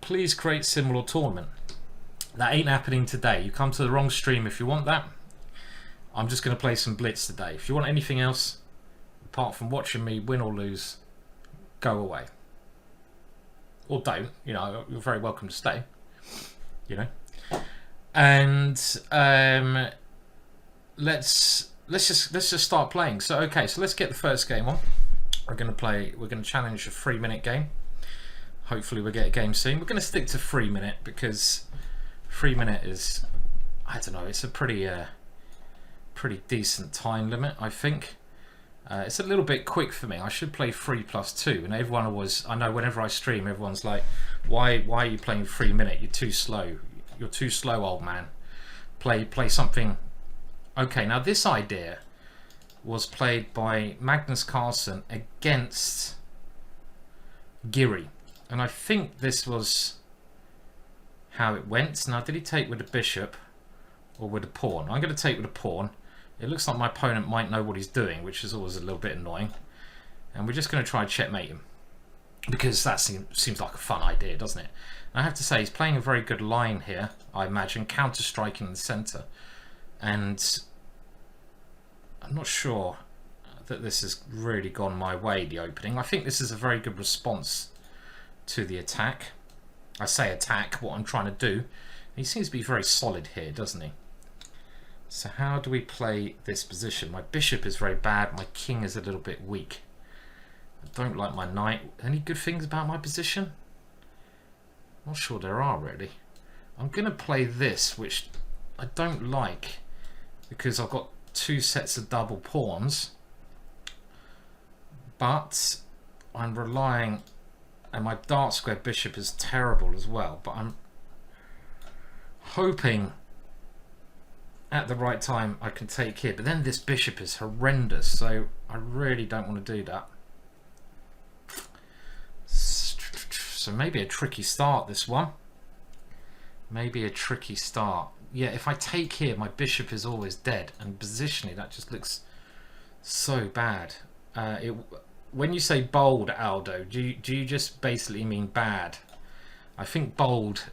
please create symbol or tournament. That ain't happening today. You come to the wrong stream if you want that. I'm just going to play some blitz today. If you want anything else, apart from watching me win or lose, go away. Or don't. You know, you're very welcome to stay. You know. And let's just start playing. So okay, so let's get the first game on. We're going to challenge a 3-minute game. Hopefully we'll get a game soon. We're going to stick to 3-minute because 3-minute is, I don't know, it's a pretty decent time limit, I think. It's a little bit quick for me. I should play 3+2, and everyone always, I know whenever I stream, everyone's like, why are you playing 3-minute? You're too slow. You're too slow, old man. Play something. Okay, now this idea was played by Magnus Carlsen against Giri, and I think this was how it went. Now, did he take with a bishop or with a pawn? I'm going to take with a pawn. It looks like my opponent might know what he's doing, which is always a little bit annoying, and we're just going to try and checkmate him because that seems like a fun idea, doesn't it? And I have to say, he's playing a very good line here, I imagine, counter-striking in the centre, and I'm not sure that this has really gone my way, the opening. I think this is a very good response to the attack. I say attack, what I'm trying to do. He seems to be very solid here, doesn't he? So how do we play this position? My bishop is very bad, my king is a little bit weak. I don't like my knight. Any good things about my position? Not sure there are, really. I'm going to play this, which I don't like, because I've got 2 sets of double pawns, but I'm relying, and my dart square bishop is terrible as well, but I'm hoping at the right time I can take here. But then this bishop is horrendous, so I really don't want to do that. So maybe a tricky start, this one. Maybe a tricky start. Yeah, if I take here, my bishop is always dead, and positionally that just looks so bad. When you say bold, Aldo, do you just basically mean bad? I think bold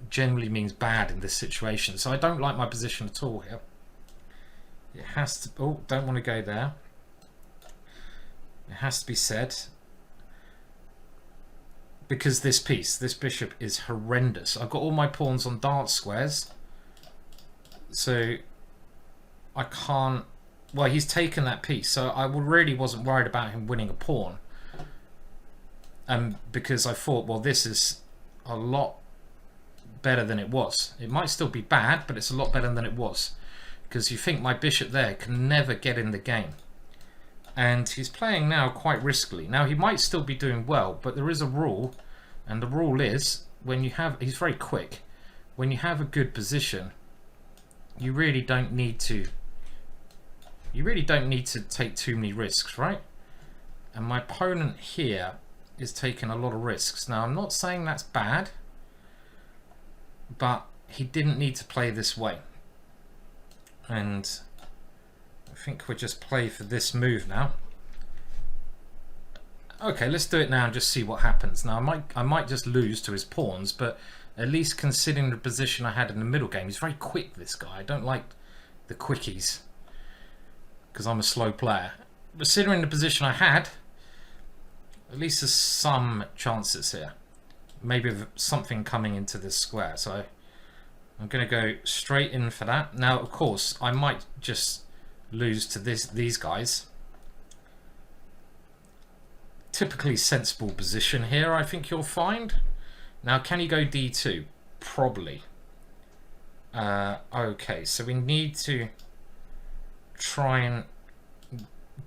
generally means bad in this situation, so I don't like my position at all here. It has to, oh, don't want to go there. It has to be said, because this bishop is horrendous. I've got all my pawns on dart squares, so I can't, well, he's taken that piece, so I really wasn't worried about him winning a pawn, because I thought, well, this is a lot better than it was. It might still be bad, but it's a lot better than it was, because you think my bishop there can never get in the game, and he's playing now quite riskily. Now, he might still be doing well, but there is a rule, and the rule is, when you have, he's very quick, when you have a good position, you really don't need to take too many risks, right? And my opponent here is taking a lot of risks. Now, I'm not saying that's bad, but he didn't need to play this way. And I think we'll just play for this move now. Okay, let's do it now and just see what happens. Now, I might just lose to his pawns, but at least considering the position I had in the middle game, he's very quick, this guy. I don't like the quickies, because I'm a slow player. Considering the position I had, at least there's some chances here. Maybe of something coming into this square. So I'm going to go straight in for that. Now, of course, I might just lose to these guys. Typically sensible position here, I think you'll find. Now, can he go d2? Probably. Okay, so we need to try and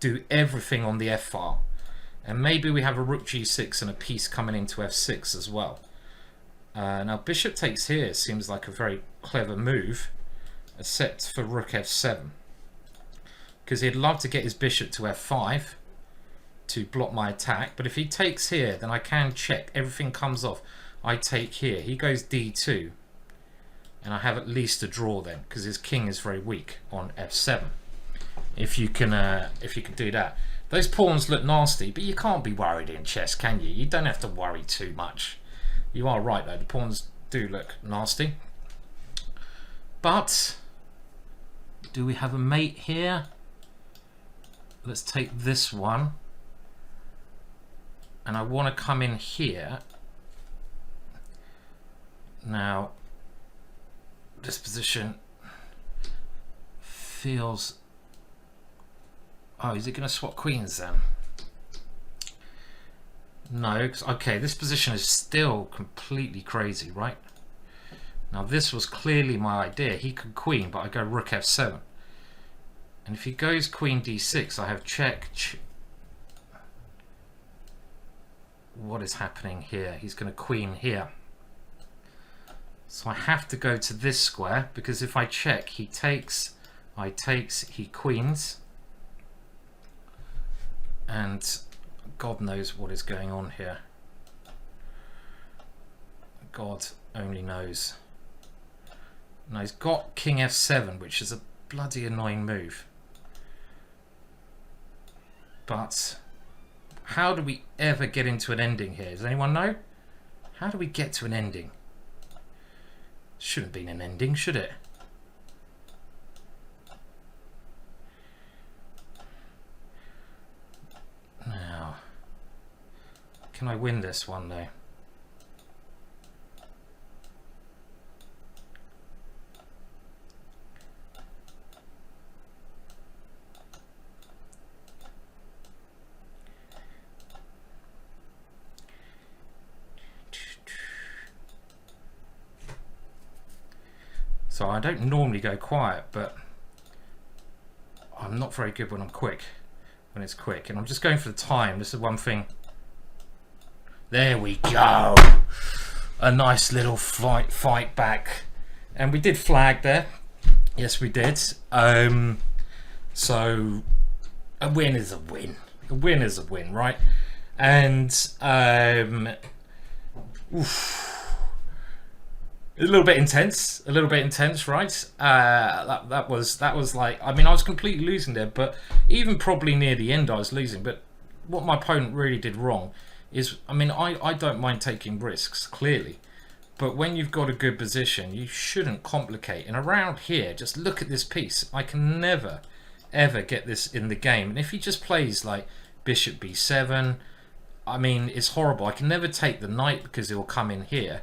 do everything on the f file, and maybe we have a rook g6 and a piece coming into f6 as well. Now, bishop takes here seems like a very clever move, except for rook f7, because he'd love to get his bishop to f5 to block my attack, but if he takes here, then I can check, everything comes off. I take here, he goes d2, and I have at least a draw then, because his king is very weak on f7. If you can do that. Those pawns look nasty, but you can't be worried in chess, can you? You don't have to worry too much. You are right though, the pawns do look nasty. But do we have a mate here? Let's take this one. And I want to come in here. Now, this position feels... Oh, is it going to swap queens then? No, okay, this position is still completely crazy, right? Now this was clearly my idea. He could queen, but I go rook f7. And if he goes queen d6, I have check. What is happening here? He's going to queen here. So I have to go to this square, because if I check, he takes, I takes, he queens. And God knows what is going on here. God only knows. Now he's got king f7, which is a bloody annoying move. But how do we ever get into an ending here? Does anyone know? How do we get to an ending? Shouldn't have been an ending, should it? Now, can I win this one though? So I don't normally go quiet, but I'm not very good when I'm quick. When it's quick, and I'm just going for the time. This is one thing. There we go. A nice little fight back, and we did flag there. Yes, we did. So a win is a win. A win is a win, right? And oof. A little bit intense, right? That was like, I mean, I was completely losing there, but even probably near the end I was losing. But what my opponent really did wrong is, I mean, I don't mind taking risks, clearly, but when you've got a good position, you shouldn't complicate. And around here, just look at this piece. I can never, ever get this in the game. And if he just plays like bishop b7, I mean, it's horrible. I can never take the knight because it will come in here.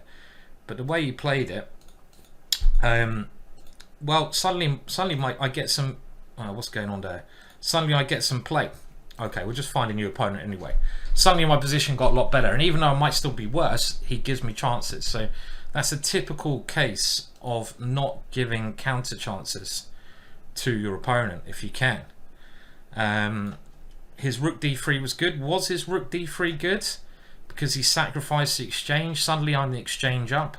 But the way he played it, well, suddenly I get some. What's going on there? Suddenly I get some play. Okay, we'll just find a new opponent anyway. Suddenly my position got a lot better, and even though I might still be worse, he gives me chances. So that's a typical case of not giving counter chances to your opponent if you can. His rook d3 was good. Was his rook d3 good? Because he sacrificed the exchange. Suddenly I'm the exchange up.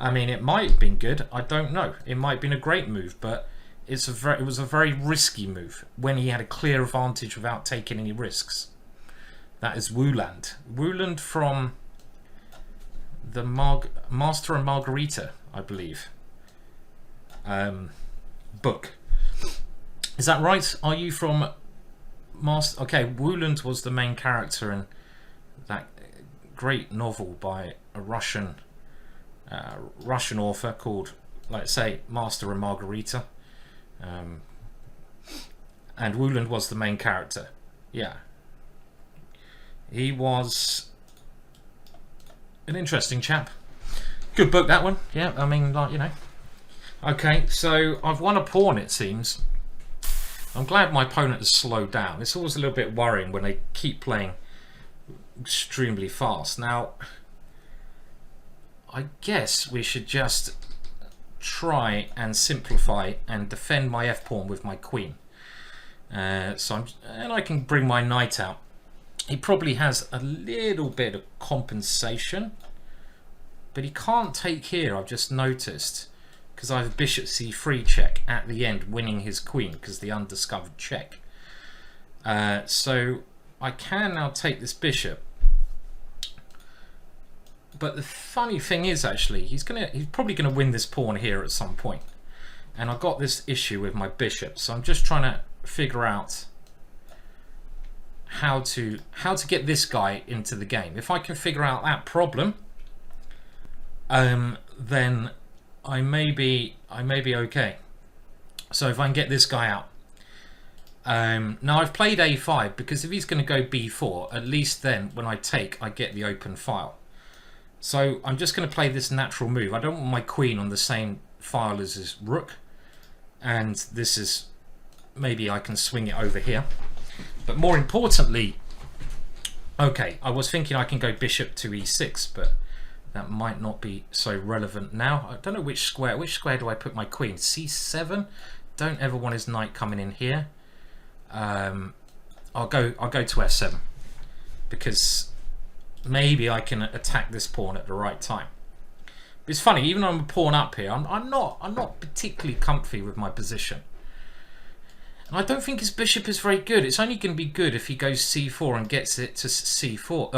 I mean, it might have been good. I don't know. It might have been a great move, but it was a very risky move when he had a clear advantage without taking any risks. That is Wooland. Wooland from the Master and Margarita, I believe. Book. Is that right? Are you from Master? Okay, Wooland was the main character in that great novel by a Russian author called, let's say, Master and Margarita, and Wooland was the main character. Yeah, he was an interesting chap. Good book, that one. Yeah, I mean, like, you know. Okay, so I've won a pawn, it seems. I'm glad my opponent has slowed down. It's always a little bit worrying when they keep playing extremely fast. Now, I guess we should just try and simplify and defend my f-pawn with my queen. And I can bring my knight out. He probably has a little bit of compensation, but he can't take here, I've just noticed, because I have bishop c3 check at the end, winning his queen because the undiscovered check. So I can now take this bishop. But the funny thing is, actually, he's probably gonna win this pawn here at some point. And I've got this issue with my bishop, so I'm just trying to figure out how to get this guy into the game. If I can figure out that problem, then I may be okay. So if I can get this guy out. Now I've played a5 because if he's going to go b4, at least then when I take, I get the open file. So I'm just going to play this natural move. I don't want my queen on the same file as his rook, and this is, maybe I can swing it over here. But more importantly, okay, I was thinking I can go bishop to e6, but that might not be so relevant now. I don't know which square do I put my queen? c7. Don't ever want his knight coming in here. I'll go to f7 because maybe I can attack this pawn at the right time. But it's funny, even though I'm a pawn up here, I'm not particularly comfy with my position. And I don't think his bishop is very good. It's only going to be good if he goes c4 and gets it to c4,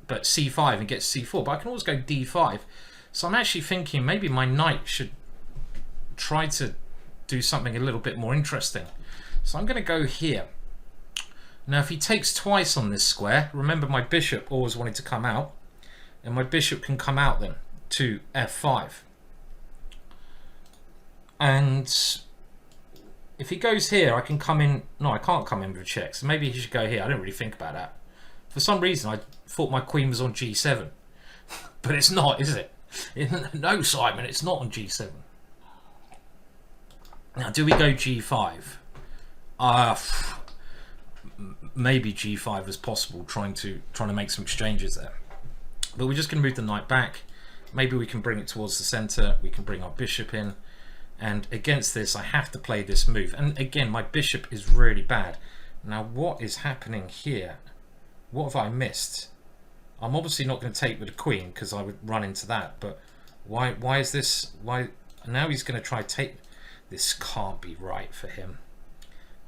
but c5 and gets c4. But I can always go d5. So I'm actually thinking maybe my knight should try to do something a little bit more interesting. So I'm going to go here. Now if he takes twice on this square, remember my bishop always wanted to come out, and my bishop can come out then to f5. And if he goes here, I can come in. No, I can't come in with a check, so maybe he should go here. I didn't really think about that. For some reason I thought my queen was on g7, but it's not, is it? No, Simon, it's not on g7. Now do we go g5? Maybe g5 is possible, trying to make some exchanges there. But we're just going to move the knight back. Maybe we can bring it towards the center. We can bring our bishop in. And against this, I have to play this move. And again, my bishop is really bad. Now, what is happening here? What have I missed? I'm obviously not going to take with the queen because I would run into that. But why is this? Why now he's going to try to take? This can't be right for him.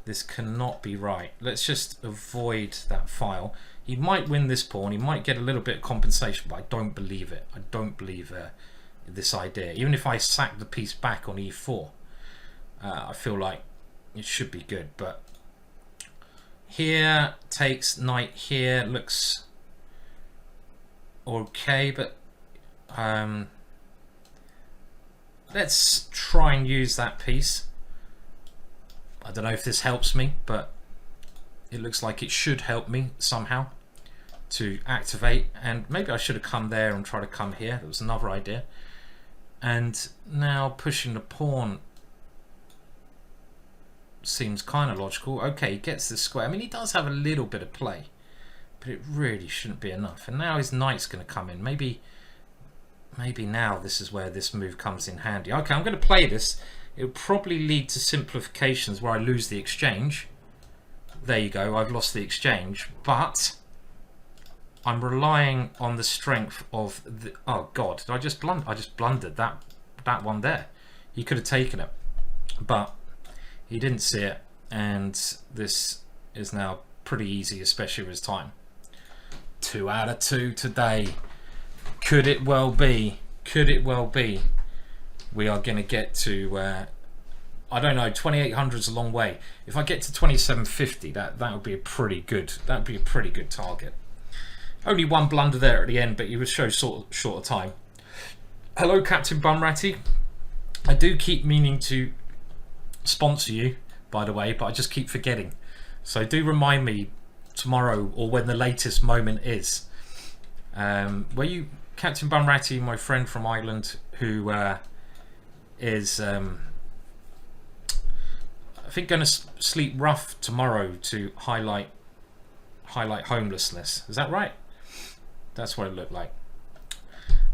This cannot be right. Let's just avoid that file. He might win this pawn. He might get a little bit of compensation, but I don't believe it. I don't believe this idea. Even if I sack the piece back on e4, I feel like it should be good. But here takes knight here looks okay, but let's try and use that piece. I don't know if this helps me, but it looks like it should help me somehow to activate. And maybe I should have come there and try to come here. That was another idea. And now pushing the pawn seems kind of logical. Okay, he gets this square. I mean, he does have a little bit of play, but it really shouldn't be enough. And now his knight's going to come in. Maybe now this is where this move comes in handy. Okay, I'm going to play this. It will probably lead to simplifications where I lose the exchange. There you go, I've lost the exchange, but I'm relying on the strength of the... Oh God, did I just blunder? I just blundered that one there. He could have taken it, but he didn't see it, and this is now pretty easy, especially with his time. 2 out of 2 today. Could it well be? Could it well be? We are going to get to, I don't know, 2800 is a long way. If I get to 2750, that would be a pretty good. That would be a pretty good target. Only one blunder there at the end, but you would show shorter time. Hello, Captain Bumratty. I do keep meaning to sponsor you, by the way, but I just keep forgetting. So do remind me tomorrow or when the latest moment is. Were you Captain Bumratty, my friend from Ireland, who is I think going to sleep rough tomorrow to highlight homelessness. Is that right? That's what it looked like.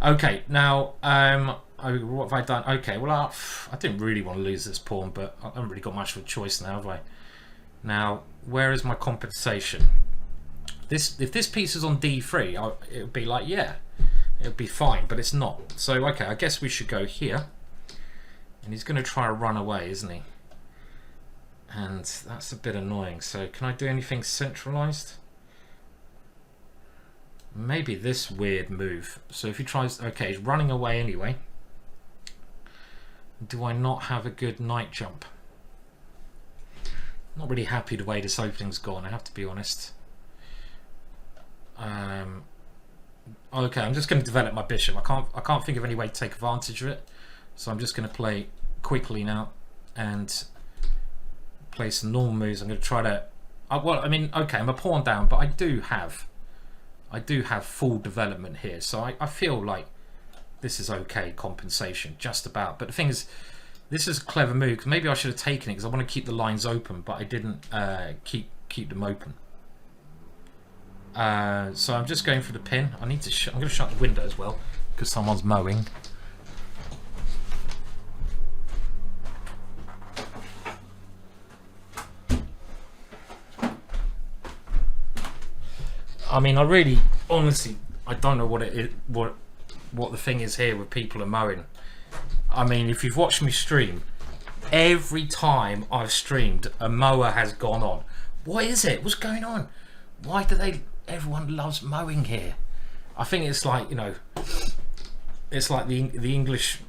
Okay, now what have I done? Okay, well I didn't really want to lose this pawn, but I haven't really got much of a choice now, have I? Now, where is my compensation? If this piece is on d3, it would be like, yeah, it would be fine, but it's not. So okay, I guess we should go here. And he's going to try to run away, isn't he? And that's a bit annoying. So can I do anything centralized? Maybe this weird move. So if he tries... Okay, he's running away anyway. Do I not have a good knight jump? Not really happy the way this opening's gone, I have to be honest. Okay, I'm just going to develop my bishop. I can't think of any way to take advantage of it, so I'm just going to play quickly now and play some normal moves. I'm going to try to. Well, I mean, okay, I'm a pawn down, but I do have full development here, so I feel like this is okay compensation, just about. But the thing is, this is a clever move, because maybe I should have taken it because I want to keep the lines open, but I didn't keep them open. So I'm just going for the pin. I'm going to shut the window as well because someone's mowing. I mean, I really, honestly, I don't know what it is, what the thing is here with people are mowing. I mean, if you've watched me stream, every time I've streamed, a mower has gone on. What is it? What's going on? Why do they? Everyone loves mowing here. I think it's like, you know, it's like the English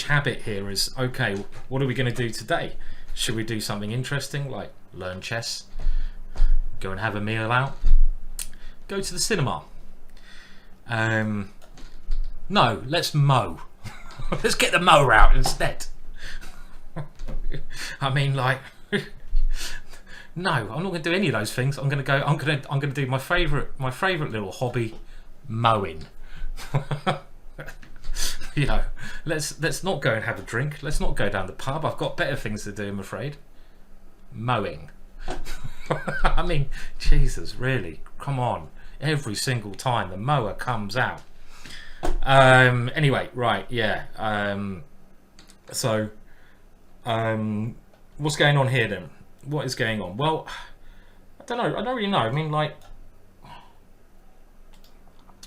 habit here is, okay, what are we going to do today? Should we do something interesting like learn chess? Go and have a meal out? Go to the cinema? No, let's mow. Let's get the mower out instead. I mean, like, no, I'm not going to do any of those things. I'm going to do my favorite little hobby, mowing. You know, let's not go and have a drink. Let's not go down the pub. I've got better things to do, I'm afraid. Mowing. I mean, Jesus, really? Come on. Every single time the mower comes out. Anyway, right, yeah. So, what's going on here then? What is going on? Well, I don't know. I don't really know. I mean, like,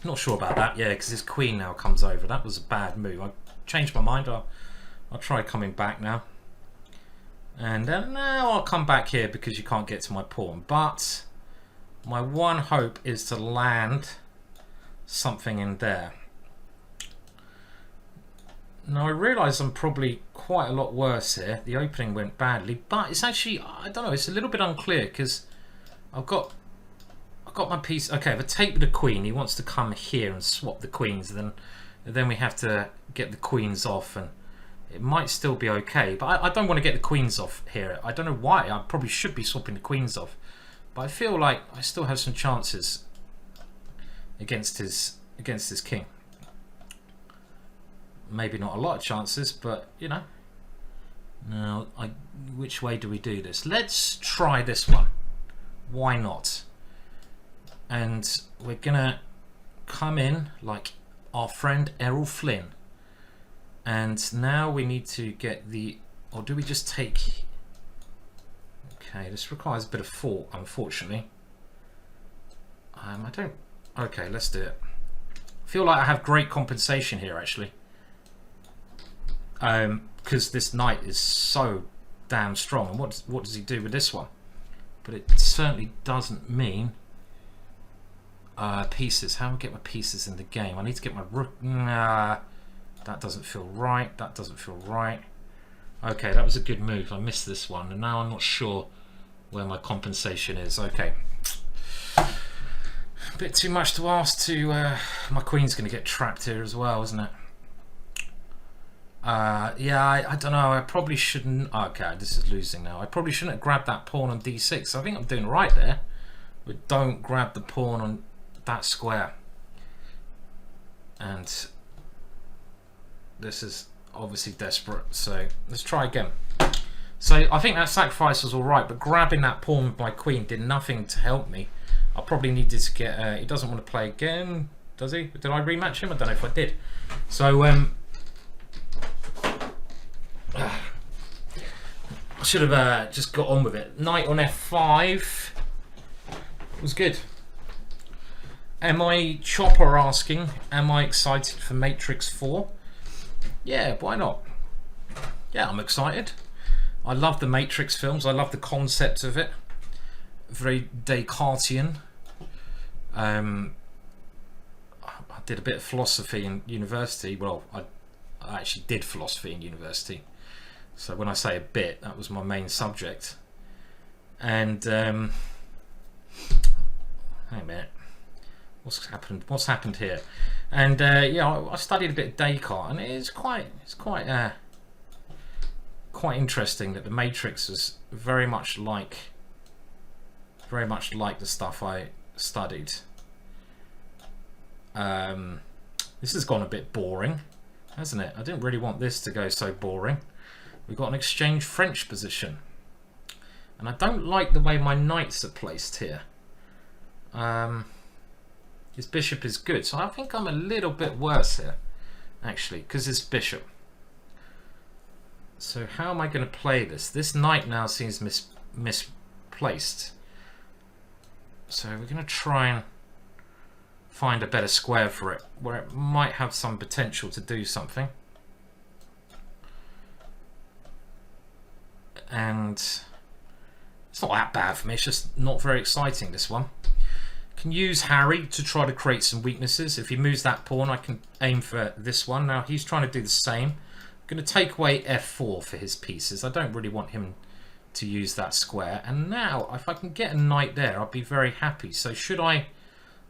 not sure about that. Yeah, because his queen now comes over. That was a bad move. I changed my mind. I'll try coming back now. And now I'll come back here because you can't get to my pawn. But my one hope is to land something in there. Now I realise I'm probably quite a lot worse here. The opening went badly, but it's actually, I don't know, it's a little bit unclear because I've got my piece. Okay, if I take with the queen, he wants to come here and swap the queens. Then we have to get the queens off, and it might still be okay. But I don't want to get the queens off here. I don't know why. I probably should be swapping the queens off, but I feel like I still have some chances against his king. Maybe not a lot of chances, but you know. Now, which way do we do this? Let's try this one. Why not? And we're gonna come in like our friend Errol Flynn. And now we need to get the, or do we just take? Okay, this requires a bit of thought, unfortunately. I don't. Okay, let's do it. I feel like I have great compensation here, actually. Because this knight is so damn strong. And what does he do with this one? But it certainly doesn't mean pieces. How do I get my pieces in the game? I need to get my rook. Nah, that doesn't feel right. That doesn't feel right. Okay, that was a good move. I missed this one, and now I'm not sure where my compensation is. Okay. A bit too much to ask to... my queen's going to get trapped here as well, isn't it? Yeah, I don't know. I probably shouldn't... Okay, this is losing now. I probably shouldn't have grabbed that pawn on d6. I think I'm doing right there. But don't grab the pawn on that square. And this is obviously desperate. So let's try again. So I think that sacrifice was alright, but grabbing that pawn with my queen did nothing to help me. I probably needed to get... he doesn't want to play again, does he? Did I rematch him? I don't know if I did. So... I should have just got on with it. Knight on f5 was good. Am I Chopper asking, am I excited for Matrix 4? Yeah, why not? Yeah, I'm excited. I love the Matrix films. I love the concept of it. Very Descartesian. I did a bit of philosophy in university. Well, I actually did philosophy in university. So when I say a bit, that was my main subject. And hang a minute. What's happened here? And yeah, I studied a bit of Descartes, and it's quite interesting that the Matrix is very much like the stuff I studied. This has gone a bit boring, hasn't it? I didn't really want this to go so boring. We've got an exchange French position, and I don't like the way my knights are placed here. His bishop is good, so I think I'm a little bit worse here, actually, because his bishop. So how am I going to play this? This knight now seems misplaced. So we're going to try and find a better square for it, where it might have some potential to do something. And it's not that bad for me, it's just not very exciting, this one. Can use Harry to try to create some weaknesses. If he moves that pawn, I can aim for this one. Now he's trying to do the same. I'm going to take away f4 for his pieces. I don't really want him to use that square. And now, if I can get a knight there, I'll be very happy. So should I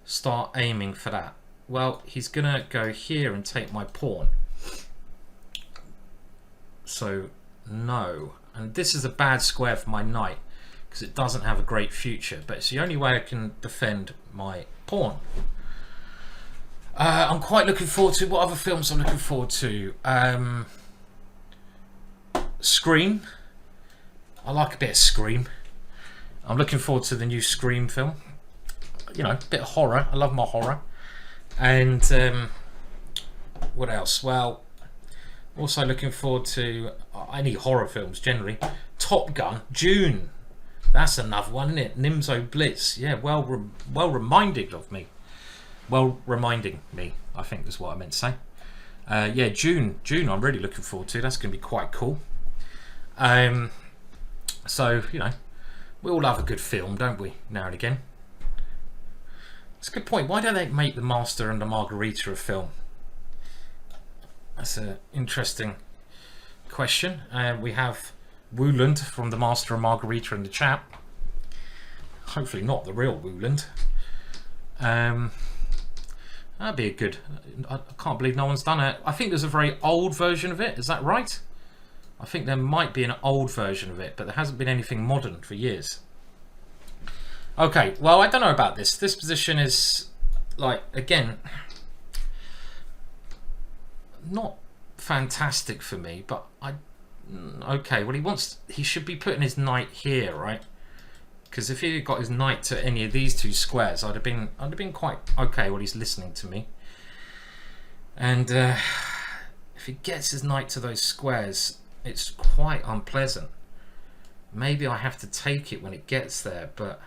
start aiming for that? Well, he's going to go here and take my pawn. So, no. And this is a bad square for my knight, because it doesn't have a great future, but it's the only way I can defend my pawn. I'm quite looking forward to what other films I'm looking forward to. Scream. I like a bit of Scream. I'm looking forward to the new Scream film. You know, a bit of horror. I love my horror. And what else? Well, also looking forward to any horror films generally. Top Gun, June. That's another one, isn't it? Nimzo Blitz. Yeah, well reminded of me. Well reminding me, I think is what I meant to say. Yeah, June I'm really looking forward to. That's going to be quite cool. So, you know, we all love a good film, don't we, now and again? It's a good point. Why don't they make The Master and the Margarita a film? That's an interesting question. We have Wooland from The Master and Margarita in the chat. Hopefully not the real Wooland. That'd be a good... I can't believe no one's done it. I think there's a very old version of it. Is that right? I think there might be an old version of it, but there hasn't been anything modern for years. Okay, well, I don't know about this. This position is, like, again, not fantastic for me, but okay, well, he should be putting his knight here, right? Because if he got his knight to any of these two squares, I'd have been quite okay. Well, he's listening to me, and if he gets his knight to those squares, it's quite unpleasant. Maybe I have to take it when it gets there, but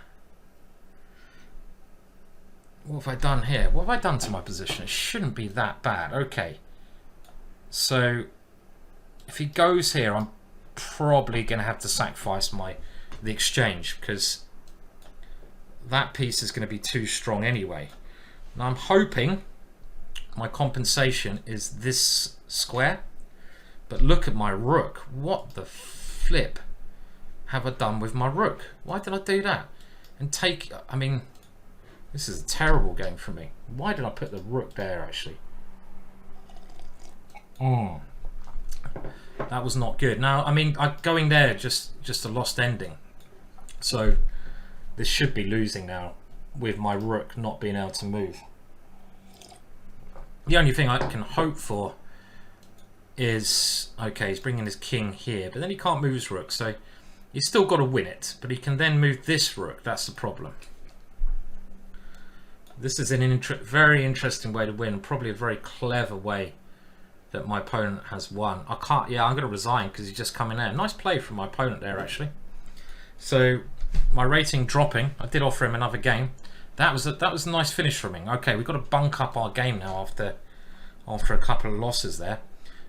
what have I done here? What have I done to my position? It shouldn't be that bad. Okay, so if he goes here, I'm probably going to have to sacrifice the exchange, because that piece is going to be too strong anyway. Now I'm hoping my compensation is this square, but look at my rook. What the flip have I done with my rook? Why did I do that? And take, I mean, this is a terrible game for me. Why did I put the rook there, actually? That was not good. Now, I mean, going there just a lost ending. So this should be losing now with my rook not being able to move. The only thing I can hope for is, okay, he's bringing his king here, but then he can't move his rook, so he's still got to win it, but he can then move this rook. That's the problem. This is an very interesting way to win, probably a very clever way that my opponent has won. I'm going to resign because he's just coming there. Nice play from my opponent there, actually. So my rating dropping. I did offer him another game. That was a nice finish from him. Okay, we've got to bunk up our game now after a couple of losses there.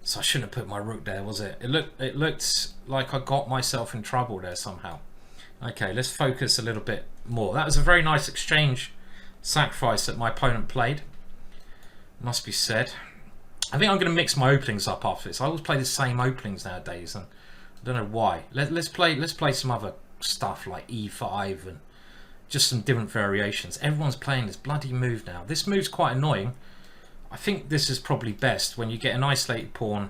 So I shouldn't have put my rook there, was it? It looked like I got myself in trouble there somehow. Okay, let's focus a little bit more. That was a very nice exchange sacrifice that my opponent played, must be said. I think I'm going to mix my openings up after this. I always play the same openings nowadays, and I don't know why. Let's play some other stuff like e5 and just some different variations. Everyone's playing this bloody move now. This move's quite annoying. I think this is probably best when you get an isolated pawn,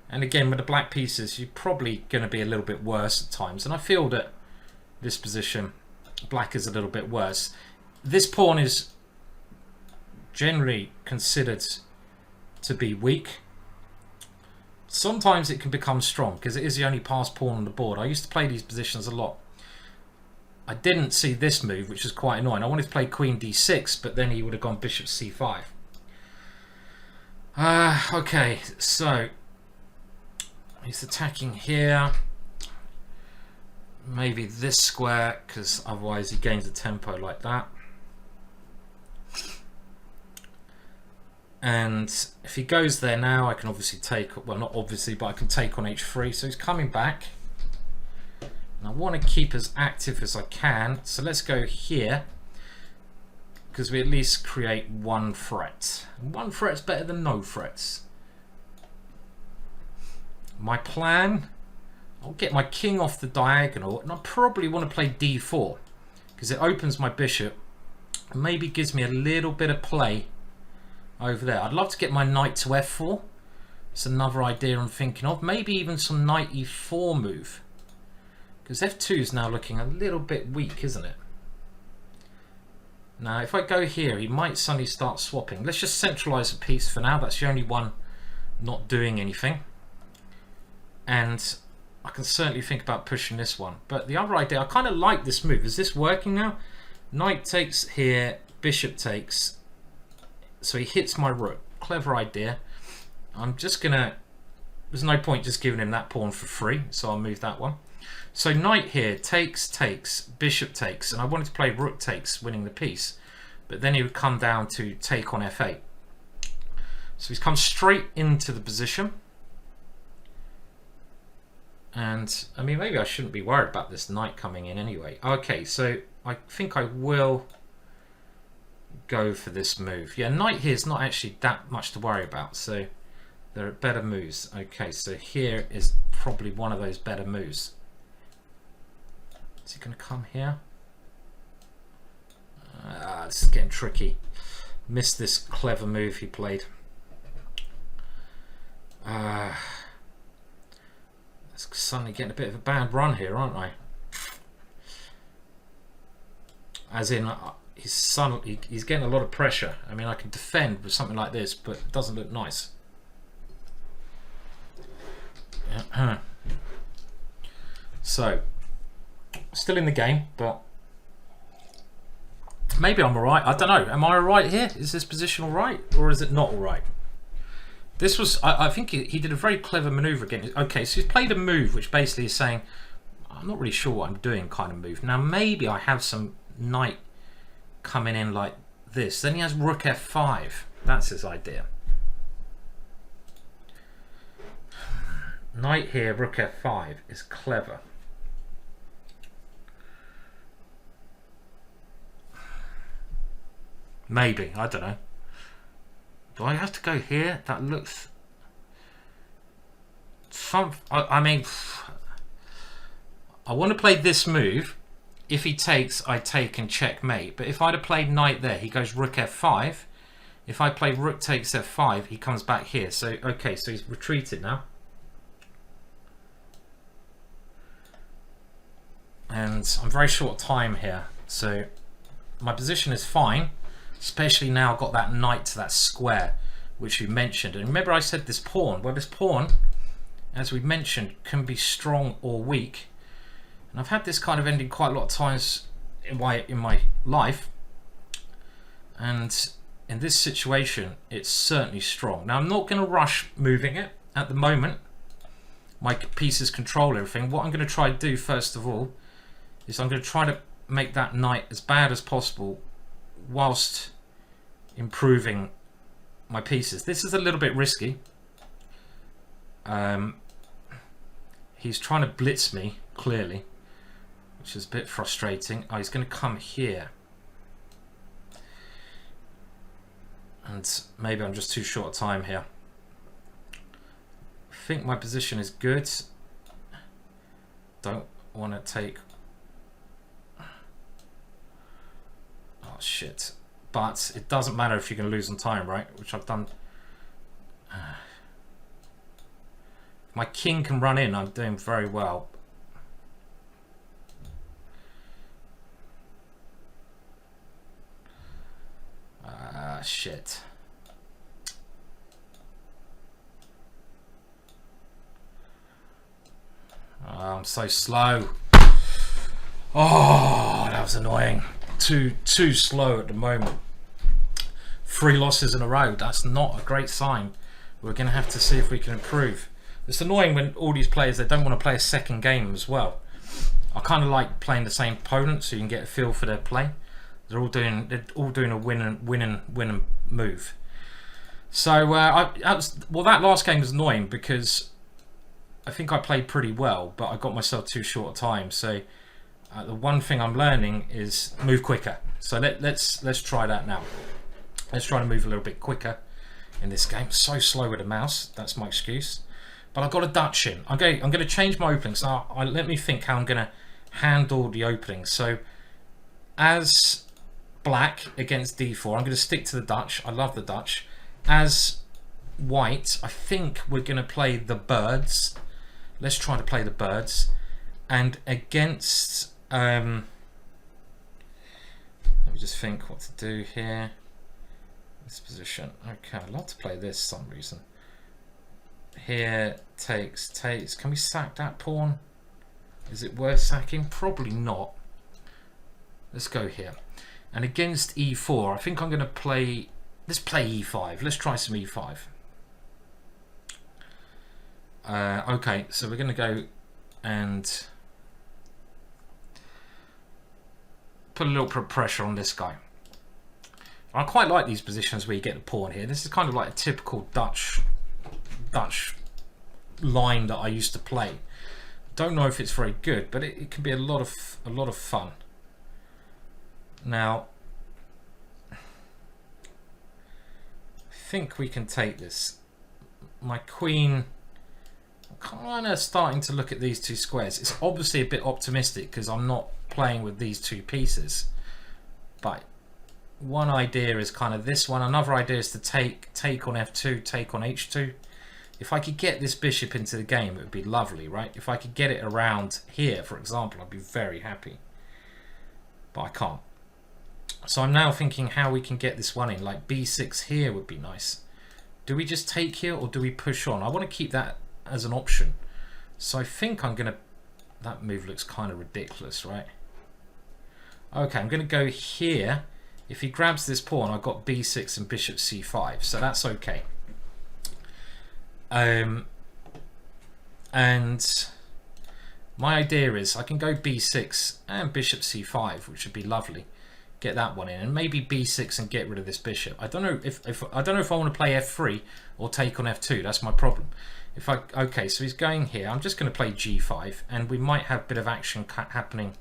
and again with the black pieces you're probably going to be a little bit worse at times, and I feel that this position black is a little bit worse. This pawn is generally considered to be weak. Sometimes it can become strong because it is the only passed pawn on the board. I used to play these positions a lot. I didn't see this move, which is quite annoying. I wanted to play queen d6, but then he would have gone bishop c5. Okay, so he's attacking here. Maybe this square, because otherwise he gains a tempo like that. And if he goes there now, I can obviously take, well not obviously, but I can take on h3. So he's coming back. And I want to keep as active as I can. So let's go here, because we at least create one threat. One threat's better than no threats. My plan, I'll get my king off the diagonal, and I probably want to play d4 because it opens my bishop and maybe gives me a little bit of play over there. I'd love to get my knight to f4. It's another idea I'm thinking of. Maybe even some knight e4 move, because f2 is now looking a little bit weak, isn't it? Now if I go here, he might suddenly start swapping. Let's just centralize a piece for now. That's the only one not doing anything. And I can certainly think about pushing this one. But the other idea, I kind of like this move. Is this working now? Knight takes here, bishop takes. So he hits my rook. Clever idea. I'm just gonna, there's no point just giving him that pawn for free, so I'll move that one. So knight here, takes, takes, bishop takes, and I wanted to play rook takes, winning the piece, but then he would come down to take on f8. So he's come straight into the position. And I mean, maybe I shouldn't be worried about this knight coming in anyway. Okay, so I think I will go for this move. Yeah, knight here is not actually that much to worry about, so there are better moves. Okay, so here is probably one of those better moves. Is he going to come here? This is getting tricky. Missed this clever move he played. Suddenly getting a bit of a bad run here, aren't I? As in, he's getting a lot of pressure. I mean, I can defend with something like this, but it doesn't look nice. So, still in the game, but maybe I'm alright. I don't know. Am I alright here? Is this position alright, or is it not alright? This was, I think he did a very clever maneuver again. Okay, so he's played a move which basically is saying, I'm not really sure what I'm doing kind of move. Now maybe I have some knight coming in like this. Then he has rook f5. That's his idea. Knight here, rook f5 is clever. Maybe, I don't know. Do I have to go here? That looks... I mean, I want to play this move. If he takes, I take and checkmate. But if I'd have played knight there, he goes rook f5. If I play rook takes f5, he comes back here. So, okay, so he's retreated now. And I'm very short time here. So, my position is fine. Especially now I've got that knight to that square, which we mentioned. And remember I said this pawn. Well, this pawn, as we mentioned, can be strong or weak. And I've had this kind of ending quite a lot of times in my life. And in this situation, it's certainly strong. Now, I'm not going to rush moving it at the moment. My pieces control everything. What I'm going to try to do, first of all, is I'm going to try to make that knight as bad as possible whilst improving my pieces. This is a little bit risky. He's trying to blitz me, clearly, which is a bit frustrating. Oh, he's going to come here. And maybe I'm just too short a time here. I think my position is good. Don't want to take... shit. But it doesn't matter if you're going to lose on time, right? Which I've done. My king can run in. I'm doing very well. Shit. Oh, I'm so slow. Oh, that was annoying. Too slow at the moment. 3 losses in a row. That's not a great sign. We're going to have to see if we can improve. It's annoying when all these players, they don't want to play a second game as well. I kind of like playing the same opponent so you can get a feel for their play. They're all doing a win and move. So that last game was annoying because I think I played pretty well, but I got myself too short a time. So the one thing I'm learning is move quicker. So let's try that now. Let's try to move a little bit quicker in this game. So slow with the mouse. That's my excuse. But I've got a Dutch in. I'm going to change my openings. Now, let me think how I'm going to handle the openings. So as black against d4, I'm going to stick to the Dutch. I love the Dutch. As white, I think we're going to play the birds. Let's try to play the birds. And against... let me just think what to do here. This position. Okay, I'd love to play this for some reason. Here, takes. Can we sack that pawn? Is it worth sacking? Probably not. Let's go here. And against e4, I think I'm going to play... Let's play e5. Let's try some e5. Okay, so we're going to go and put a little bit of pressure on this guy. I quite like these positions where you get the pawn here. This is kind of like a typical Dutch line that I used to play. Don't know if it's very good, but it can be a lot of fun. Now, I think we can take this. My queen, I'm kind of starting to look at these 2 squares. It's obviously a bit optimistic because I'm not playing with these 2 pieces. But one idea is kind of this one. Another idea is to take on f2, take on h2. If I could get this bishop into the game, it would be lovely, right? If I could get it around here, for example, I'd be very happy. But I can't. So I'm now thinking how we can get this one in. Like b6 here would be nice. Do we just take here or do we push on? I want to keep that as an option. So I think I'm going to... That move looks kind of ridiculous, right? Okay, I'm going to go here. If he grabs this pawn, I've got b6 and bishop c5. So that's okay. And my idea is I can go b6 and bishop c5, which would be lovely. Get that one in, and maybe b6 and get rid of this bishop. I don't know if I want to play f3 or take on f2. That's my problem. Okay, so he's going here. I'm just going to play g5, and we might have a bit of action happening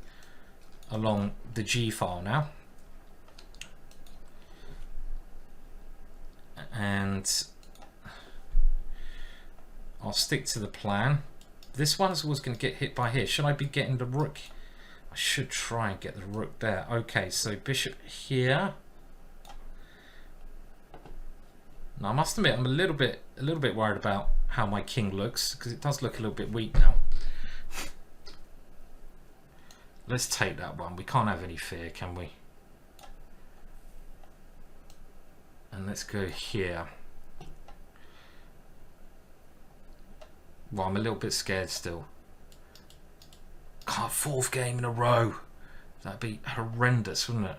along the g file now. And I'll stick to the plan. This one's always going to get hit by here. Should I be getting the rook? I should try and get the rook there. Okay, so bishop here. Now I must admit I'm a little bit worried about how my king looks because it does look a little bit weak now. Let's take that one. We can't have any fear, can we? And let's go here. Well, I'm a little bit scared still. God, 4th game in a row. That'd be horrendous, wouldn't it?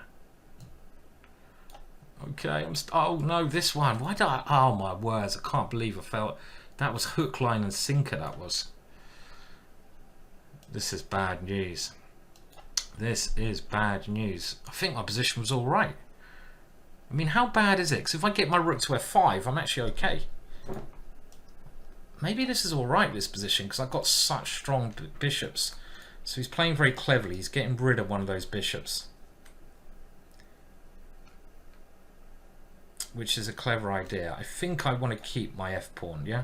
Okay, oh no, this one. Why did I? Oh my words! I can't believe I felt that was hook, line, and sinker. That was. This is bad news. This is bad news. I think my position was all right. I mean, how bad is it? Because if I get my rook to f5, I'm actually okay. Maybe this is all right, this position, because I've got such strong bishops. So he's playing very cleverly. He's getting rid of one of those bishops, which is a clever idea. I think I want to keep my f-pawn, yeah?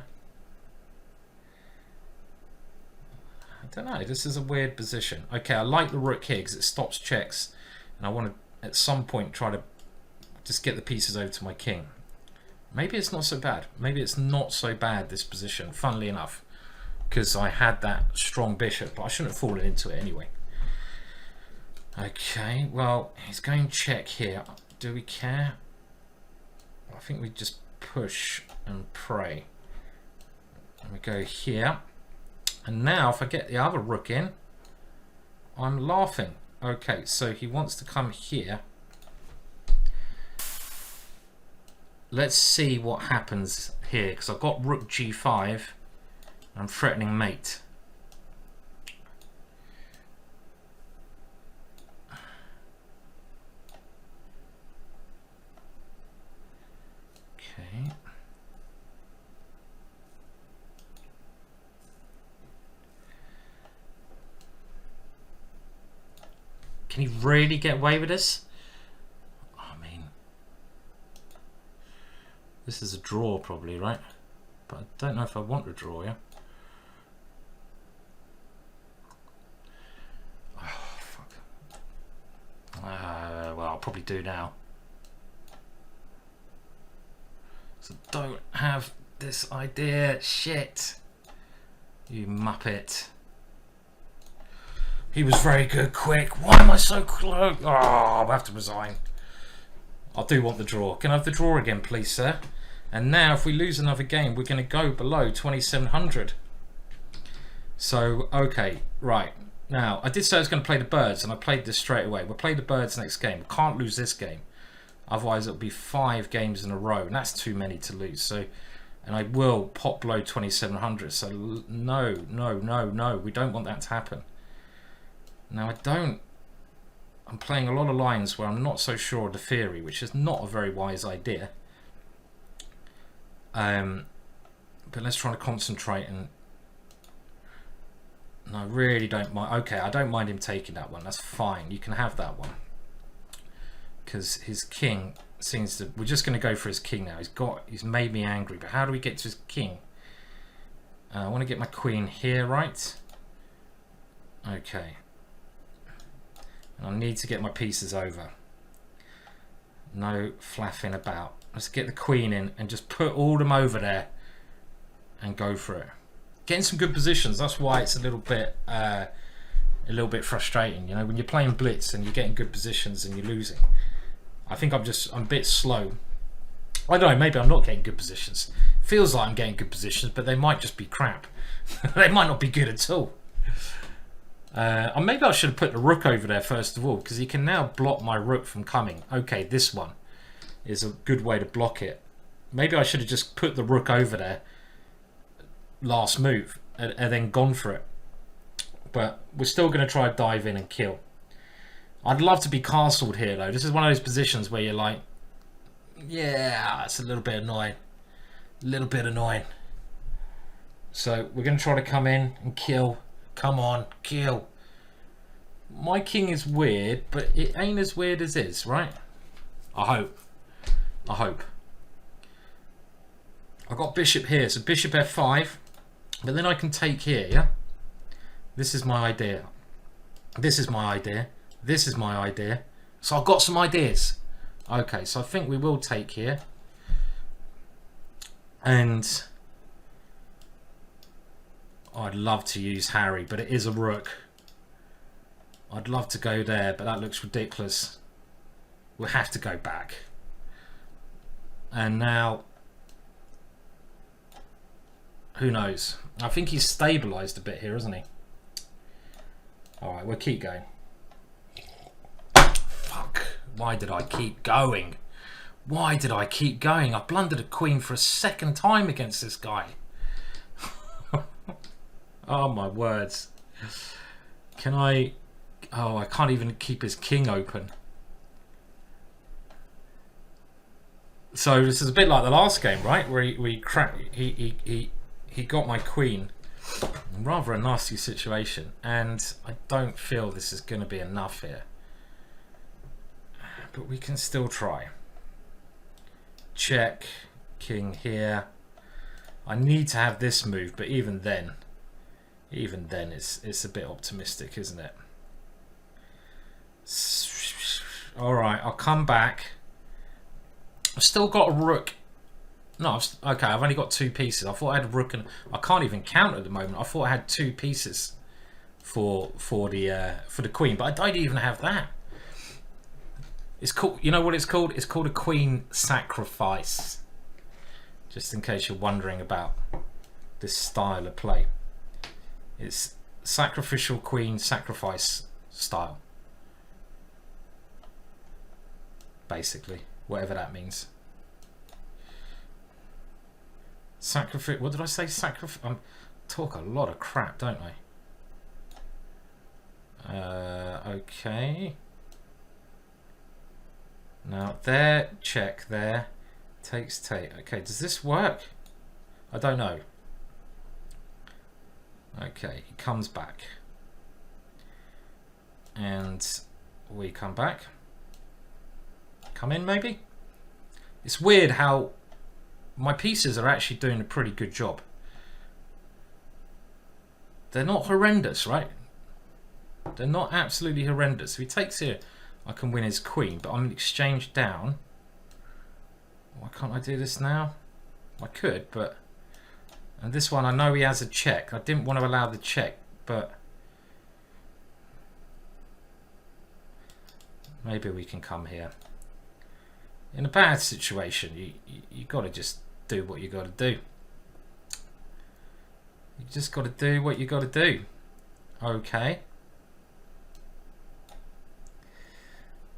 I don't know. This is a weird position. Okay, I like the rook here because it stops checks. And I want to at some point try to just get the pieces over to my king. Maybe it's not so bad. Maybe it's not so bad, this position, funnily enough, because I had that strong bishop, but I shouldn't have fallen into it anyway. Okay, well, he's going check here. Do we care? I think we just push and pray. And we go here. And now if I get the other rook in, I'm laughing. Okay, so he wants to come here. Let's see what happens here, because I've got rook g5 and I'm threatening mate. Okay. Can he really get away with this? I mean, this is a draw probably, right? But I don't know if I want to draw, yeah? Oh, fuck. Well, I'll probably do now. So don't have this idea. Shit. You muppet. He was very good, quick. Why am I so close? Oh, I'll have to resign. I do want the draw. Can I have the draw again, please, sir? And now, if we lose another game, we're going to go below 2,700. So, okay, right. Now, I did say I was going to play the birds, and I played this straight away. We'll play the birds next game. We can't lose this game. Otherwise, it'll be 5 games in a row, and that's too many to lose. So, and I will pop below 2,700. So, no, no, no, no. We don't want that to happen. Now I'm playing a lot of lines where I'm not so sure of the theory, which is not a very wise idea. But let's try to concentrate and I really don't mind. Okay, I don't mind him taking that one. That's fine. You can have that one. Because his king seems to... We're just going to go for his king now. He's made me angry. But how do we get to his king? I want to get my queen here, right? Okay. And I need to get my pieces over. No flapping about. Let's get the queen in and just put all them over there and go for it. Getting some good positions. That's why it's a little bit frustrating. You know, when you're playing blitz and you're getting good positions and you're losing. I think I'm a bit slow. I don't know. Maybe I'm not getting good positions. Feels like I'm getting good positions, but they might just be crap. They might not be good at all. Or maybe I should have put the rook over there first of all, because he can now block my rook from coming. Okay, this one is a good way to block it. Maybe I should have just put the rook over there last move and then gone for it. But we're still going to try to dive in and kill. I'd love to be castled here though. This is one of those positions where you're like, yeah, it's a little bit annoying. A little bit annoying. So we're going to try to come in and kill. Come on, kill. My king is weird, but it ain't as weird as his, right? I hope. I hope. I've got bishop here, so bishop f5. But then I can take here, yeah? This is my idea. This is my idea. This is my idea. So I've got some ideas. Okay, so I think we will take here. And... I'd love to use Harry, but it is a rook. I'd love to go there, but that looks ridiculous. We'll have to go back. And now... Who knows? I think he's stabilised a bit here, isn't he? Alright, we'll keep going. Fuck. Why did I keep going? Why did I keep going? I blundered a queen for a second time against this guy. Oh my words. Can I... Oh, I can't even keep his king open. So this is a bit like the last game, right? Where he got my queen. Rather a nasty situation. And I don't feel this is going to be enough here. But we can still try. Check. King here. I need to have this move, but even then it's a bit optimistic, isn't it? Alright, I'll come back. I've still got a rook. No, okay, I've only got 2 pieces. I thought I had a rook and I can't even count at the moment. I thought I had 2 pieces for the queen, but I don't even have that. It's called, you know what it's called? It's called a queen sacrifice. Just in case you're wondering about this style of play. It's sacrificial queen sacrifice style. Basically, whatever that means. Sacrifice, what did I say? Sacrifice. I talk a lot of crap, don't I? Okay. Now there, check there. Takes take. Okay, does this work? I don't know. Okay, he comes back. And we come back. Come in maybe? It's weird how my pieces are actually doing a pretty good job. They're not horrendous, right? They're not absolutely horrendous. If he takes here, I can win his queen, but I'm in exchange down. Why can't I do this now? I could, but... And this one, I know he has a check. I didn't want to allow the check, but... Maybe we can come here. In a bad situation, you got to just do what you got to do. You just got to do what you got to do. Okay.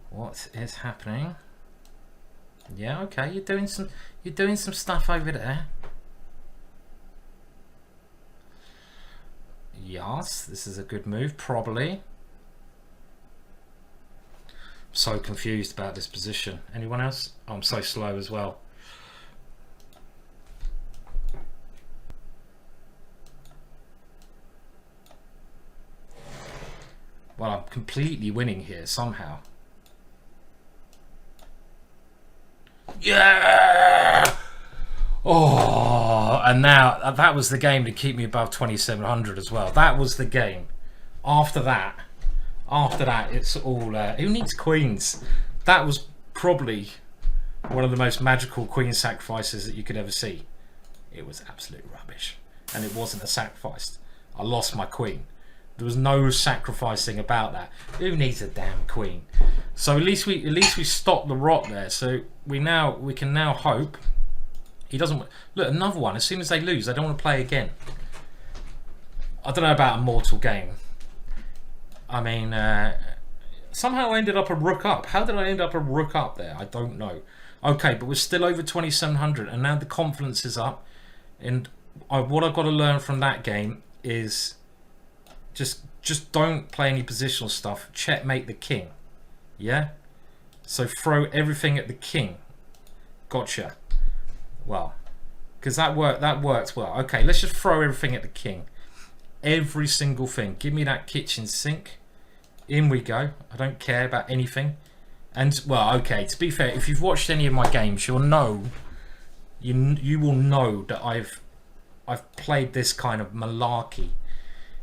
What is happening? Yeah, okay. You're doing some stuff over there. Yes, this is a good move, probably. So confused about this position. Anyone else? Oh, I'm so slow as well. Well, I'm completely winning here somehow. Yeah! Oh, and now that was the game to keep me above 2,700 as well. That was the game. After that, it's all... who needs queens? That was probably one of the most magical queen sacrifices that you could ever see. It was absolute rubbish. And it wasn't a sacrifice. I lost my queen. There was no sacrificing about that. Who needs a damn queen? So at least we stopped the rot there. So we can now hope he doesn't... Look, another one. As soon as they lose, they don't want to play again. I don't know about a mortal game. I mean, somehow I ended up a rook up. How did I end up a rook up there? I don't know. Okay, but we're still over 2,700, and now the confidence is up. And what I've got to learn from that game is just don't play any positional stuff. Checkmate the king. Yeah? So throw everything at the king. Gotcha. Well, because that worked well. Okay, let's just throw everything at the king. Every single thing. Give me that kitchen sink. In we go. I don't care about anything. And, well, okay, to be fair, if you've watched any of my games, you'll know, you will know that I've played this kind of malarkey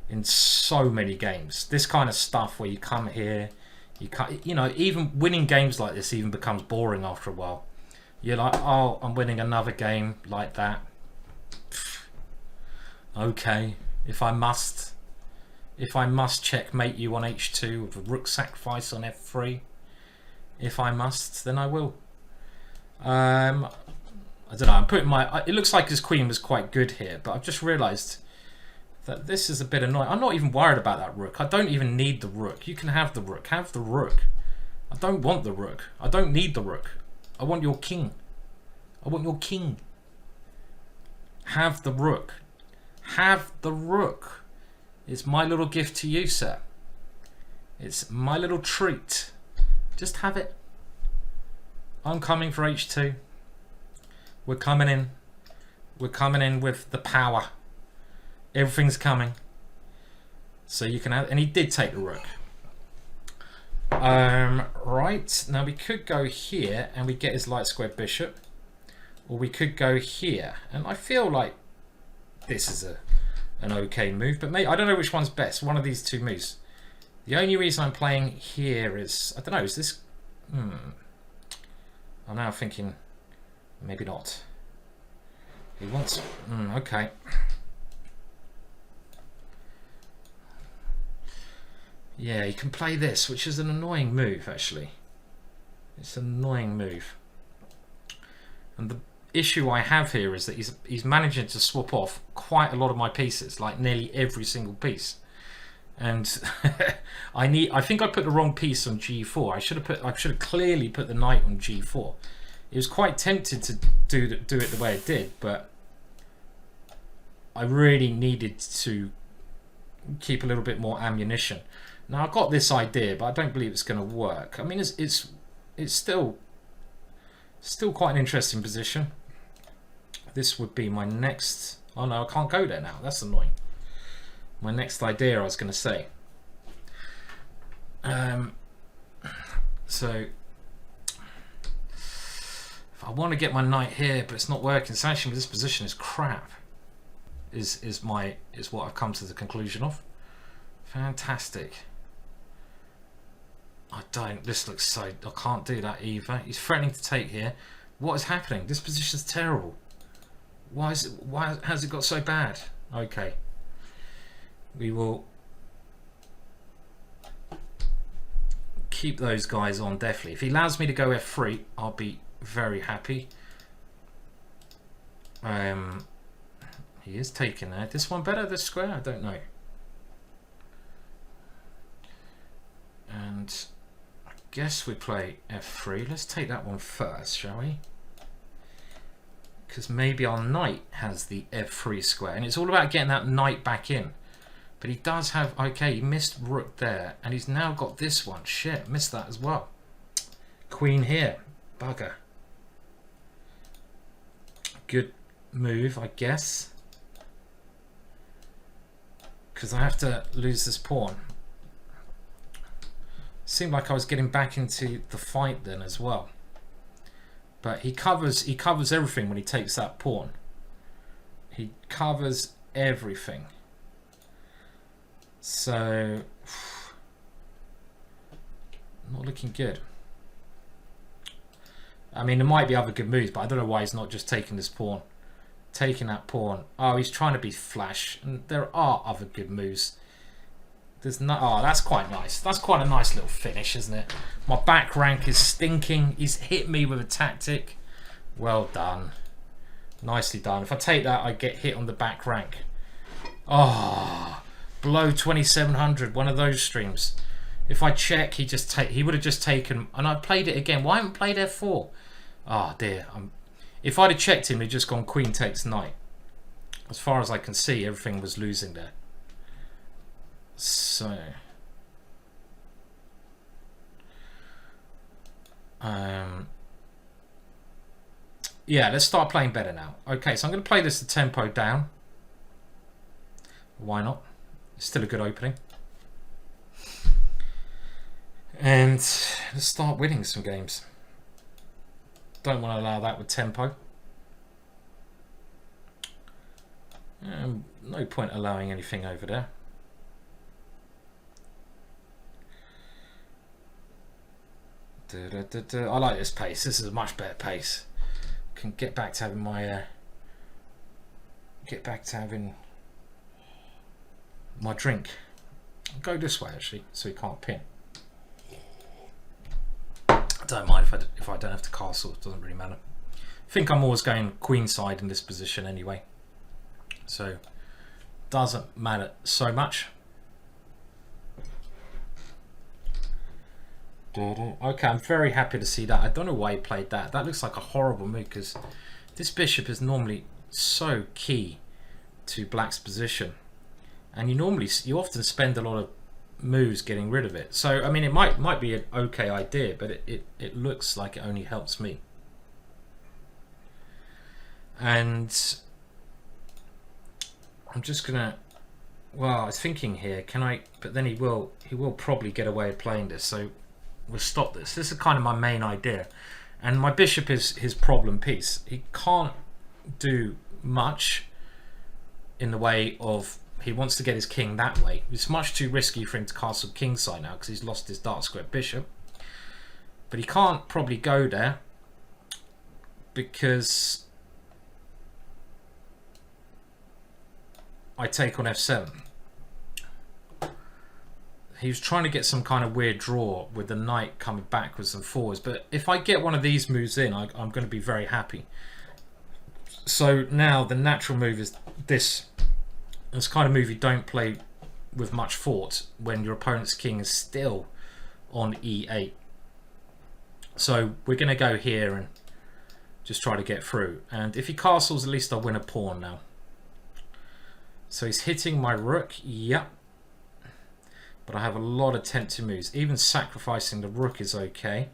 in so many games. This kind of stuff where you come here, you know, even winning games like this even becomes boring after a while. You're like, oh, I'm winning another game like that. Okay, if I must checkmate you on h2 with a rook sacrifice on f3, if I must, then I will. I don't know, I'm putting my... It looks like his queen was quite good here, but I've just realised that this is a bit annoying. I'm not even worried about that rook. I don't even need the rook. You can have the rook. Have the rook. I don't want the rook. I don't need the rook. I want your king. I want your king. Have the rook. Have the rook. It's my little gift to you, sir. It's my little treat. Just have it. I'm coming for h2. We're coming in. We're coming in with the power. Everything's coming. So you can have... And he did take the rook. Right. Now we could go here and we get his light square bishop. Or we could go here. And I feel like this is an okay move. But maybe, I don't know which one's best. One of these two moves. The only reason I'm playing here is... I don't know. Is this... I'm now thinking maybe not. He wants... okay. Yeah, he can play this, which is an annoying move, actually. It's an annoying move. And the issue I have here is that he's managing to swap off quite a lot of my pieces, like nearly every single piece. And I think I put the wrong piece on G4. I should have clearly put the knight on G4. It was quite tempted to do it the way it did, but I really needed to keep a little bit more ammunition. Now I've got this idea, but I don't believe it's going to work. I mean, it's still quite an interesting position. This would be my next... Oh no, I can't go there now. That's annoying. My next idea I was going to say. So if I want to get my knight here, but it's not working. So actually this position is crap. Is what I've come to the conclusion of. Fantastic. This looks so... I can't do that either. He's threatening to take here. What is happening? This position's terrible. Why has it got so bad? Okay. We will keep those guys on, definitely. If he allows me to go F3, I'll be very happy. He is taking there. This one better, this square? I don't know. And I guess we play F3. Let's take that one first, shall we? Because maybe our knight has the F3 square. And it's all about getting that knight back in. But he does have... Okay, he missed rook there. And he's now got this one. Shit, missed that as well. Queen here. Bugger. Good move, I guess. Because I have to lose this pawn. Seemed like I was getting back into the fight then as well. But he covers everything when he takes that pawn. He covers everything. So not looking good. I mean, there might be other good moves, but I don't know why he's not just taking this pawn. Taking that pawn. Oh, he's trying to be flash. And there are other good moves. There's no... Oh, that's quite nice. That's quite a nice little finish, isn't it? My back rank is stinking. He's hit me with a tactic. Well done. Nicely done. If I take that, I get hit on the back rank. Oh, below 2700. One of those streams. If I check, he would have just taken... And I played it again. Why haven't I played F4? Oh, dear. If I'd have checked him, he'd just gone queen takes knight. As far as I can see, everything was losing there. So... yeah, let's start playing better now. Okay, so I'm going to play this the tempo down. Why not? It's still a good opening. And let's start winning some games. Don't want to allow that with tempo. No point allowing anything over there. I like this pace. This is a much better pace. Can get back to having my my drink. I'll go this way actually, so he can't pin. I don't mind if I don't have to castle. It doesn't really matter. I think I'm always going queenside in this position anyway, so doesn't matter so much. Okay, I'm very happy to see that. I don't know why he played that. That looks like a horrible move because this bishop is normally so key to black's position, and you often spend a lot of moves getting rid of it. So I mean, it might be an okay idea, but it looks like it only helps me. And I'm just gonna... Well, I was thinking here, can I... But then he will probably get away with playing this, so we'll stop this. This is kind of my main idea. And my bishop is his problem piece. He can't do much in the way of... He wants to get his king that way. It's much too risky for him to castle kingside now because he's lost his dark square bishop. But he can't probably go there because I take on f7. He was trying to get some kind of weird draw with the knight coming backwards and forwards. But if I get one of these moves in, I'm going to be very happy. So now the natural move is this. It's kind of move you don't play with much thought when your opponent's king is still on e8. So we're going to go here and just try to get through. And if he castles, at least I'll win a pawn now. So he's hitting my rook. Yep. But I have a lot of tempting moves. Even sacrificing the rook is okay.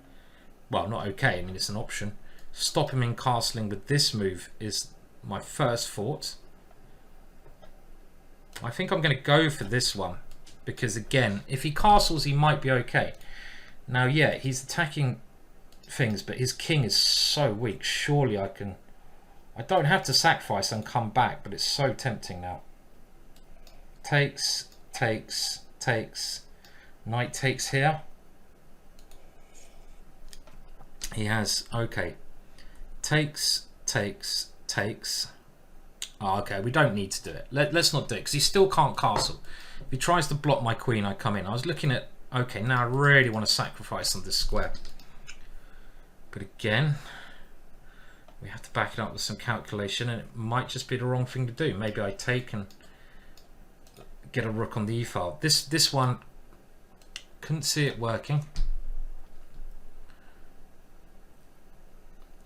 Well, not okay. I mean, it's an option. Stop him in castling with this move is my first thought. I think I'm going to go for this one. Because, again, if he castles, he might be okay. Now, yeah, he's attacking things, but his king is so weak. Surely I can... I don't have to sacrifice and come back, but it's so tempting now. Takes, takes... takes, knight takes here. He has, okay, takes, takes, takes. Oh, okay, we don't need to do it. Let's not do it because he still can't castle. If he tries to block my queen, I come in. I was looking at, okay, now I really want to sacrifice on this square. But again, we have to back it up with some calculation, and it might just be the wrong thing to do. Maybe I take and get a rook on the e file. This one, couldn't see it working.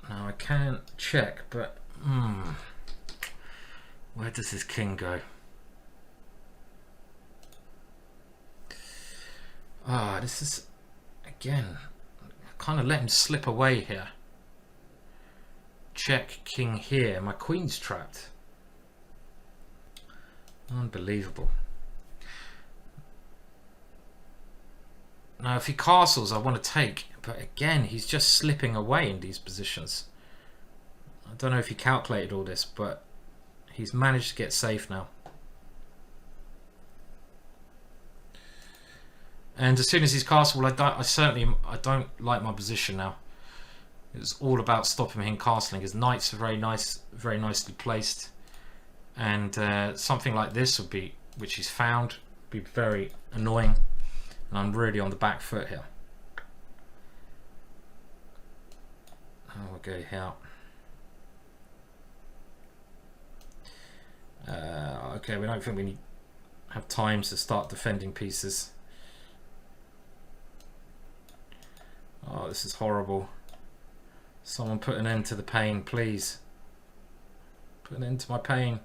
Now I can check, but where does his king go? Ah, this is again. I kind of let him slip away here. Check king here. My queen's trapped. Unbelievable. Now if he castles I want to take, but again he's just slipping away in these positions. I don't know if he calculated all this, but he's managed to get safe now. And as soon as he's castled, I don't like my position now. It's all about stopping him castling. His knights are very nicely placed, and something like this would be, which he's found, be very annoying. And I'm really on the back foot here. I'll go here. Okay, we don't think we have time to start defending pieces. Oh, this is horrible. Someone put an end to the pain, please. Put an end to my pain.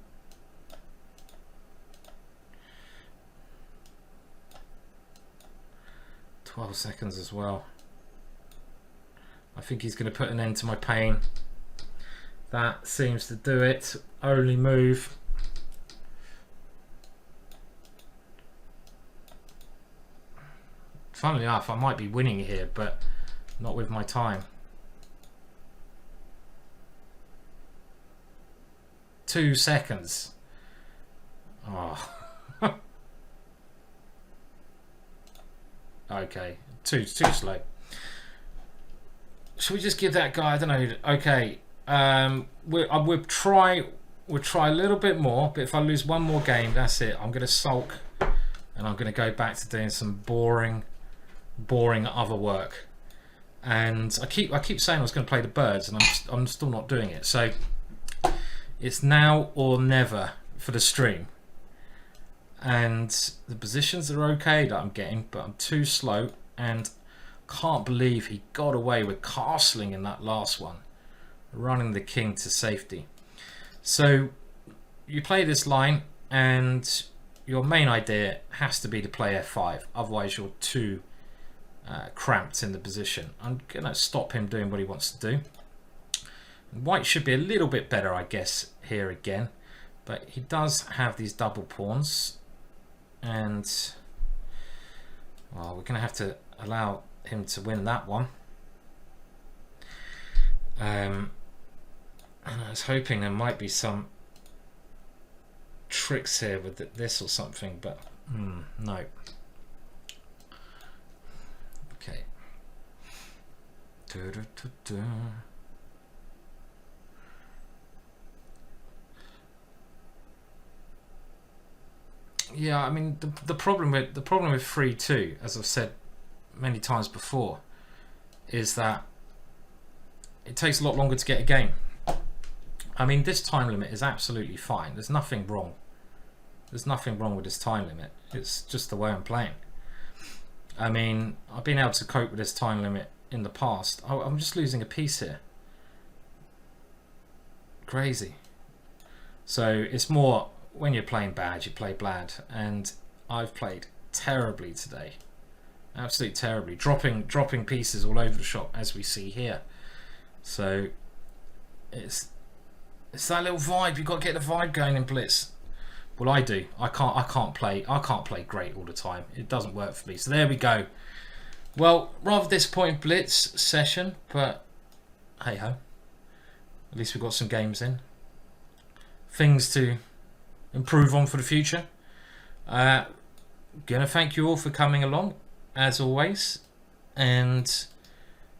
"12 seconds as well. I think he's going to put an end to my pain. That seems to do it. Only move. Funnily enough, I might be winning here, but not with my time. 2 seconds. Oh. Okay, too slow. Should we just give that guy, I don't know, okay, we'll try a little bit more, but if I lose one more game, that's it. I'm going to sulk and I'm going to go back to doing some boring other work. And I keep saying I was going to play the birds, and I'm still not doing it. So it's now or never for the stream. And the positions are okay that I'm getting, but I'm too slow, and can't believe he got away with castling in that last one, running the king to safety. So you play this line, and your main idea has to be to play f5, otherwise you're too cramped in the position. I'm gonna stop him doing what he wants to do. White should be a little bit better, I guess, here again, but he does have these double pawns, and well, we're gonna have to allow him to win that one. And I was hoping there might be some tricks here with this or something, but no. Okay. Yeah, I mean the problem with 3-2, as I've said many times before, is that it takes a lot longer to get a game. I mean, this time limit is absolutely fine. There's nothing wrong. There's nothing wrong with this time limit. It's just the way I'm playing. I mean, I've been able to cope with this time limit in the past. I'm just losing a piece here. Crazy. So it's more when you're playing bad, you play bad, and I've played terribly today. Absolutely terribly. Dropping pieces all over the shop, as we see here. So it's that little vibe. You've got to get the vibe going in Blitz. Well, I do. I can't play great all the time. It doesn't work for me. So there we go. Well, rather disappointing Blitz session, but hey ho. At least we've got some games in. Things to improve on for the future. Gonna thank you all for coming along, as always. And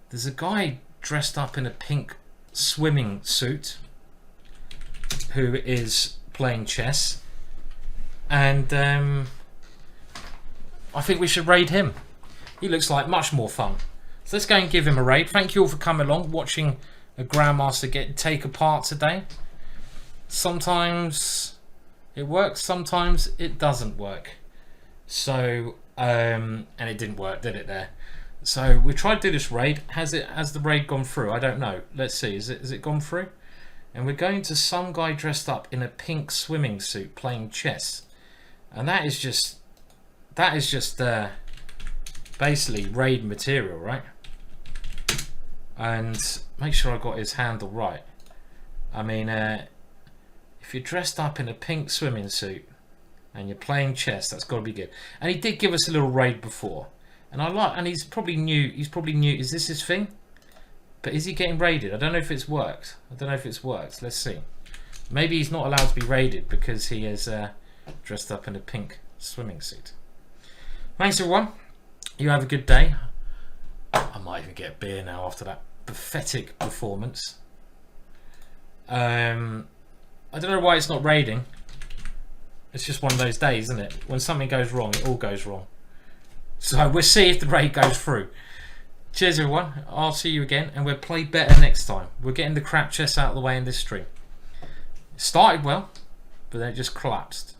there's a guy dressed up in a pink swimming suit who is playing chess, and I think we should raid him. He looks like much more fun. So let's go and give him a raid. Thank you all for coming along, watching a Grandmaster take apart today. Sometimes it works, sometimes it doesn't work. So and it didn't work, did it there? So we tried to do this raid. Has the raid gone through? I don't know. Let's see. Is it gone through? And we're going to some guy dressed up in a pink swimming suit playing chess, and that is just basically raid material, right? And make sure I got his handle right. I mean, if you're dressed up in a pink swimming suit and you're playing chess, that's got to be good. And he did give us a little raid before, and he's probably new. Is this his thing? But is he getting raided? I don't know if it's worked. Let's see. Maybe he's not allowed to be raided because he is dressed up in a pink swimming suit. Thanks everyone. You have a good day. I might even get a beer now after that pathetic performance. I don't know why it's not raiding. It's just one of those days, isn't it? When something goes wrong, it all goes wrong. So we'll see if the raid goes through. Cheers everyone, I'll see you again, and we'll play better next time. We're getting the crap chess out of the way in this stream. It started well, but then it just collapsed.